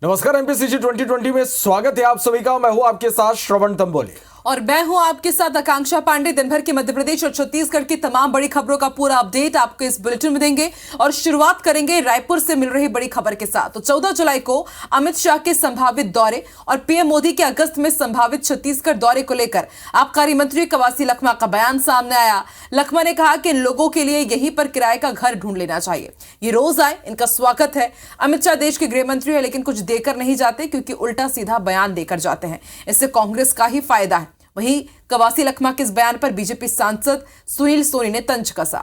नमस्कार, एमपीसीजी 2020 में स्वागत है आप सभी का। मैं हूं आपके साथ श्रवण तंबोली और मैं हूं आपके साथ आकांक्षा पांडे। दिन भर के मध्य प्रदेश और छत्तीसगढ़ की तमाम बड़ी खबरों का पूरा अपडेट आपको इस बुलेटिन में देंगे और शुरुआत करेंगे रायपुर से मिल रही बड़ी खबर के साथ। तो 14 जुलाई को अमित शाह के संभावित दौरे और पीएम मोदी के अगस्त में संभावित छत्तीसगढ़ दौरे को लेकर आबकारी मंत्री कवासी लखमा का बयान सामने आया। लखमा ने कहा कि लोगों के लिए यहीं पर किराए का घर ढूंढ लेना चाहिए, ये रोज आए, इनका स्वागत है। अमित शाह देश के गृह मंत्री है, लेकिन कुछ देकर नहीं जाते क्योंकि उल्टा सीधा बयान देकर जाते हैं। इससे कांग्रेस का ही फायदा है। वहीं कवासी लखमा के इस बयान पर बीजेपी सांसद सुनील सोनी ने तंज कसा।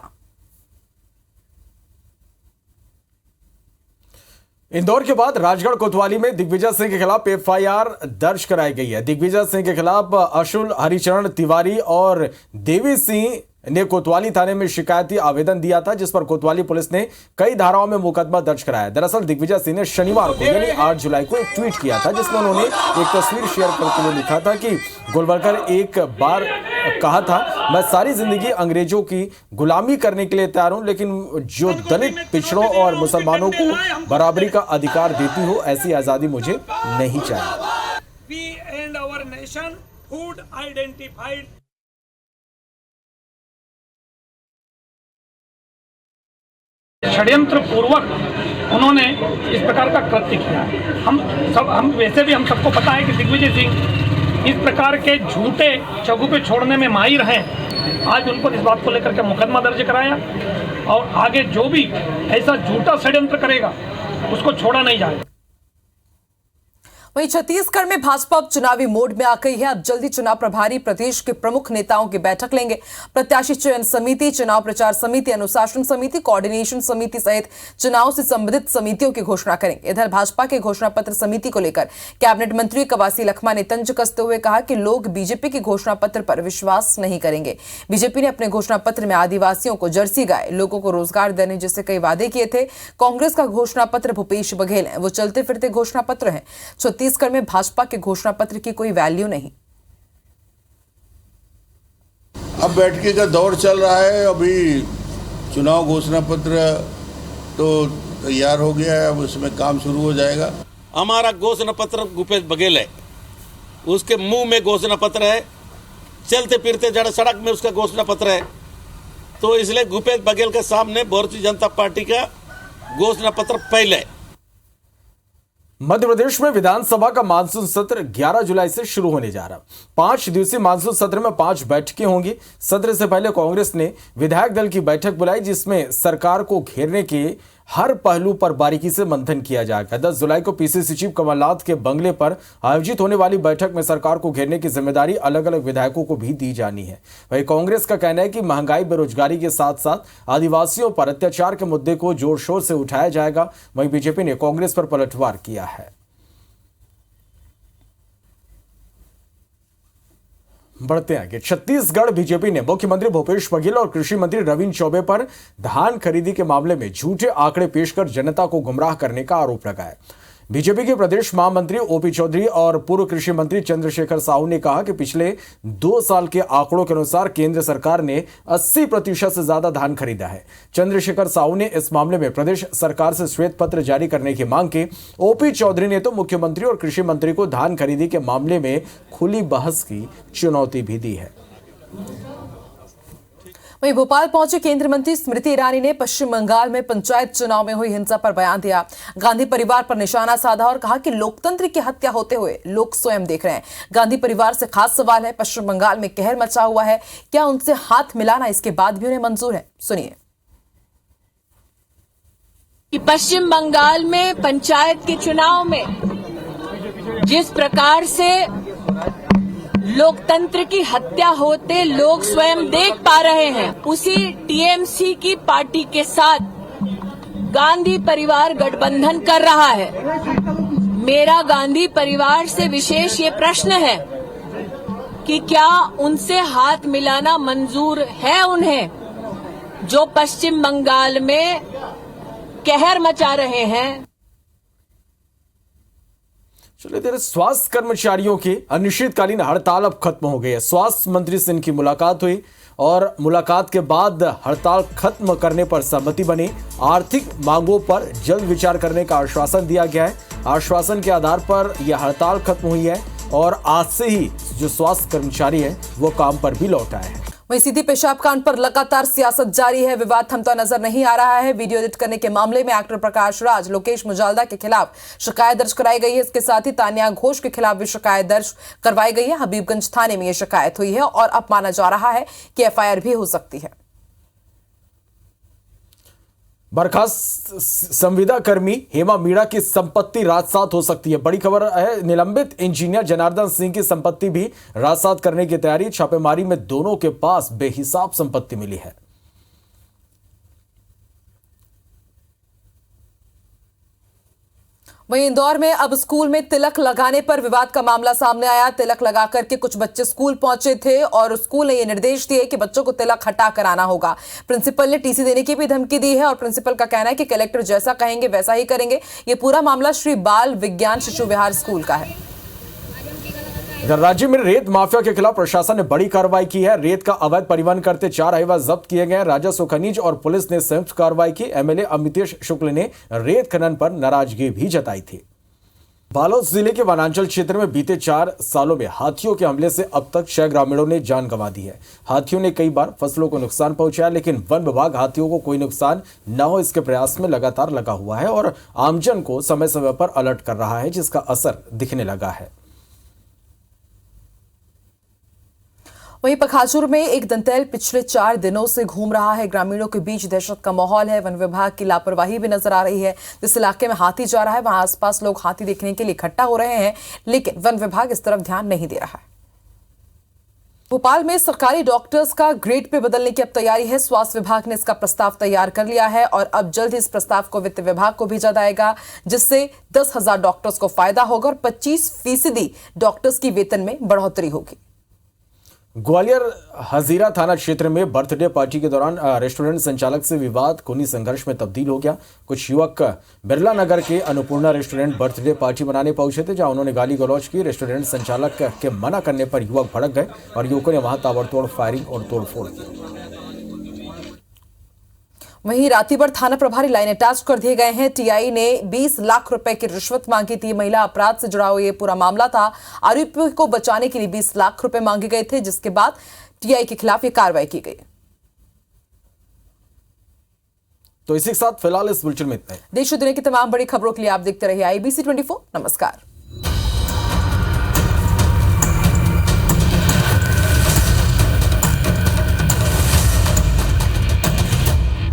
इंदौर के बाद राजगढ़ कोतवाली में दिग्विजय सिंह के खिलाफ एफआईआर दर्ज कराई गई है। दिग्विजय सिंह के खिलाफ अशुल हरिचरण तिवारी और देवी सिंह ने कोतवाली थाने में शिकायती आवेदन दिया था, जिस पर कोतवाली पुलिस ने कई धाराओं में मुकदमा दर्ज कराया। दरअसल दिग्विजय सिंह ने शनिवार को यानी 8 जुलाई को एक ट्वीट किया था, जिसमें उन्होंने एक तस्वीर शेयर करते हुए लिखा था कि गोलवलकर एक बार कहा था, मैं सारी जिंदगी अंग्रेजों की गुलामी करने के लिए तैयार हूं, लेकिन जो दलित, पिछड़ों और मुसलमानों को बराबरी का अधिकार देती हो, ऐसी आजादी मुझे नहीं चाहिए। षड्यंत्र पूर्वक उन्होंने इस प्रकार का कृत्य किया है। हम वैसे भी हम सबको पता है कि दिग्विजय सिंह इस प्रकार के झूठे चौगुपे छोड़ने में माहिर हैं। आज उनको इस बात को लेकर के मुकदमा दर्ज कराया और आगे जो भी ऐसा झूठा षड्यंत्र करेगा उसको छोड़ा नहीं जाएगा। वहीं छत्तीसगढ़ में भाजपा अब चुनावी मोड में आ गई है। अब जल्दी चुनाव प्रभारी प्रदेश के प्रमुख नेताओं की बैठक लेंगे। प्रत्याशी चयन समिति, चुनाव प्रचार समिति, अनुशासन समिति, कोऑर्डिनेशन समिति सहित चुनाव से संबंधित समितियों की घोषणा करेंगे। इधर भाजपा के घोषणा पत्र समिति को लेकर कैबिनेट मंत्री कवासी लखमा ने तंज कसते हुए कहा कि लोग बीजेपी के घोषणा पत्र पर विश्वास नहीं करेंगे। बीजेपी ने अपने घोषणा पत्र में आदिवासियों को जर्सी गाय, लोगों को रोजगार देने जैसे कई वादे किए थे। कांग्रेस का घोषणा पत्र भूपेश बघेल है, वो चलते फिरते घोषणा पत्र है। छत्तीसगढ़ में भाजपा के घोषणा पत्र की कोई वैल्यू नहीं। अब बैठके का दौर चल रहा है। अभी चुनाव घोषणा पत्र तो तैयार हो गया है, अब उसमें काम शुरू हो जाएगा। हमारा घोषणा पत्र भूपेश बघेल है, उसके मुंह में घोषणा पत्र है, चलते फिरते जड़ सड़क में उसका घोषणा पत्र है। तो इसलिए भूपेश बघेल के सामने भारतीय जनता पार्टी का घोषणा पत्र पहले है। मध्य प्रदेश में विधानसभा का मानसून सत्र 11 जुलाई से शुरू होने जा रहा। 5 दिवसीय मानसून सत्र में 5 बैठकें होंगी। सत्र से पहले कांग्रेस ने विधायक दल की बैठक बुलाई, जिसमें सरकार को घेरने के हर पहलू पर बारीकी से मंथन किया जाएगा। 10 जुलाई को पीसीसी चीफ कमलनाथ के बंगले पर आयोजित होने वाली बैठक में सरकार को घेरने की जिम्मेदारी अलग अलग विधायकों को भी दी जानी है। वहीं कांग्रेस का कहना है कि महंगाई, बेरोजगारी के साथ साथ आदिवासियों पर अत्याचार के मुद्दे को जोर शोर से उठाया जाएगा। वहीं बीजेपी ने कांग्रेस पर पलटवार किया है। बढ़ते आगे, छत्तीसगढ़ बीजेपी ने मुख्यमंत्री भूपेश बघेल और कृषि मंत्री रविन्द्र चौबे पर धान खरीदी के मामले में झूठे आंकड़े पेश कर जनता को गुमराह करने का आरोप लगाया। बीजेपी के प्रदेश महामंत्री ओपी चौधरी और पूर्व कृषि मंत्री चंद्रशेखर साहू ने कहा कि पिछले 2 साल के आंकड़ों के अनुसार केंद्र सरकार ने 80% से ज्यादा धान खरीदा है। चंद्रशेखर साहू ने इस मामले में प्रदेश सरकार से श्वेत पत्र जारी करने की मांग की। ओपी चौधरी ने तो मुख्यमंत्री और कृषि मंत्री को धान खरीदी के मामले में खुली बहस की चुनौती भी दी है। वहीं भोपाल पहुंचे केंद्रीय मंत्री स्मृति ईरानी ने पश्चिम बंगाल में पंचायत चुनाव में हुई हिंसा पर बयान दिया। गांधी परिवार पर निशाना साधा और कहा कि लोकतंत्र की हत्या होते हुए लोग स्वयं देख रहे हैं। गांधी परिवार से खास सवाल है, पश्चिम बंगाल में कहर मचा हुआ है, क्या उनसे हाथ मिलाना इसके बाद भी उन्हें मंजूर है? सुनिए। कि पश्चिम बंगाल में पंचायत के चुनाव में जिस प्रकार से लोकतंत्र की हत्या होते लोग स्वयं देख पा रहे हैं, उसी टीएमसी की पार्टी के साथ गांधी परिवार गठबंधन कर रहा है। मेरा गांधी परिवार से विशेष ये प्रश्न है कि क्या उनसे हाथ मिलाना मंजूर है उन्हें, जो पश्चिम बंगाल में कहर मचा रहे हैं। चलिए, तेरे स्वास्थ्य कर्मचारियों की अनिश्चितकालीन हड़ताल अब खत्म हो गई है। स्वास्थ्य मंत्री से इनकी मुलाकात हुई और मुलाकात के बाद हड़ताल खत्म करने पर सहमति बनी। आर्थिक मांगों पर जल्द विचार करने का आश्वासन दिया गया है। आश्वासन के आधार पर यह हड़ताल खत्म हुई है और आज से ही जो स्वास्थ्य कर्मचारी है वो काम पर भी लौट आए हैं। वहीं सीधी पेशाब कांड पर लगातार सियासत जारी है। विवाद थमता नजर नहीं आ रहा है। वीडियो एडिट करने के मामले में एक्टर प्रकाश राज, लोकेश मुजालदा के खिलाफ शिकायत दर्ज कराई गई है। इसके साथ ही तान्या घोष के खिलाफ भी शिकायत दर्ज करवाई गई है। हबीबगंज थाने में यह शिकायत हुई है और अब माना जा रहा है कि एफआईआर भी हो सकती है। बर्खास्त संविदा कर्मी हेमा मीणा की संपत्ति राजसात हो सकती है। बड़ी खबर है, निलंबित इंजीनियर जनार्दन सिंह की संपत्ति भी राजसात करने की तैयारी। छापेमारी में दोनों के पास बेहिसाब संपत्ति मिली है। वहीं इंदौर में अब स्कूल में तिलक लगाने पर विवाद का मामला सामने आया। तिलक लगा करके कुछ बच्चे स्कूल पहुंचे थे और स्कूल ने यह निर्देश दिए कि बच्चों को तिलक हटा कर आना होगा। प्रिंसिपल ने टीसी देने की भी धमकी दी है और प्रिंसिपल का कहना है कि कलेक्टर जैसा कहेंगे वैसा ही करेंगे। यह पूरा मामला श्री बाल विज्ञान शिशु विहार स्कूल का है। इधर राज्य में रेत माफिया के खिलाफ प्रशासन ने बड़ी कार्रवाई की है। रेत का अवैध परिवहन करते 4 हाईवा जब्त किए गए। राजस्व, खनिज और पुलिस ने संयुक्त कार्रवाई की। एमएलए अमितेश शुक्ल ने रेत खनन पर नाराजगी भी जताई थी। बालोद जिले के वनांचल क्षेत्र में बीते 4 सालों में हाथियों के हमले से अब तक 6 ग्रामीणों ने जान गंवा दी है। हाथियों ने कई बार फसलों को नुकसान पहुंचाया, लेकिन वन विभाग हाथियों को कोई नुकसान न हो इसके प्रयास में लगातार लगा हुआ है और आमजन को समय समय पर अलर्ट कर रहा है, जिसका असर दिखने लगा है। वहीं पखाजूर में एक दंतैल पिछले 4 दिनों से घूम रहा है। ग्रामीणों के बीच दहशत का माहौल है। वन विभाग की लापरवाही भी नजर आ रही है। जिस इलाके में हाथी जा रहा है वहां आसपास लोग हाथी देखने के लिए इकट्ठा हो रहे हैं, लेकिन वन विभाग इस तरफ ध्यान नहीं दे रहा है। भोपाल में सरकारी डॉक्टर्स का ग्रेड पे बदलने की अब तैयारी है। स्वास्थ्य विभाग ने इसका प्रस्ताव तैयार कर लिया है और अब जल्द ही इस प्रस्ताव को वित्त विभाग को भेजा जाएगा, जिससे 10,000 डॉक्टर्स को फायदा होगा और 25% डॉक्टर्स की वेतन में बढ़ोतरी होगी। ग्वालियर हजीरा थाना क्षेत्र में बर्थडे पार्टी के दौरान रेस्टोरेंट संचालक से विवाद खूनी संघर्ष में तब्दील हो गया। कुछ युवक बिरला नगर के अन्नपूर्णा रेस्टोरेंट बर्थडे पार्टी मनाने पहुंचे थे, जहां उन्होंने गाली गलौज की। रेस्टोरेंट संचालक के मना करने पर युवक भड़क गए और युवकों ने वहां ताबड़तोड़ फायरिंग और तोड़फोड़ की। वहीं रातीबर थाना प्रभारी लाइन अटैच कर दिए गए हैं। टीआई ने 20 लाख रुपए की रिश्वत मांगी थी। महिला अपराध से जुड़ा हुआ ये पूरा मामला था। आरोपी को बचाने के लिए 20 लाख रुपए मांगे गए थे, जिसके बाद टीआई के खिलाफ ये कार्रवाई की गई। तो इसी के साथ फिलहाल इस बुलेटिन में इतना ही। देश और दुनिया की तमाम बड़ी खबरों के लिए आप देखते रहिए IBC 24। नमस्कार।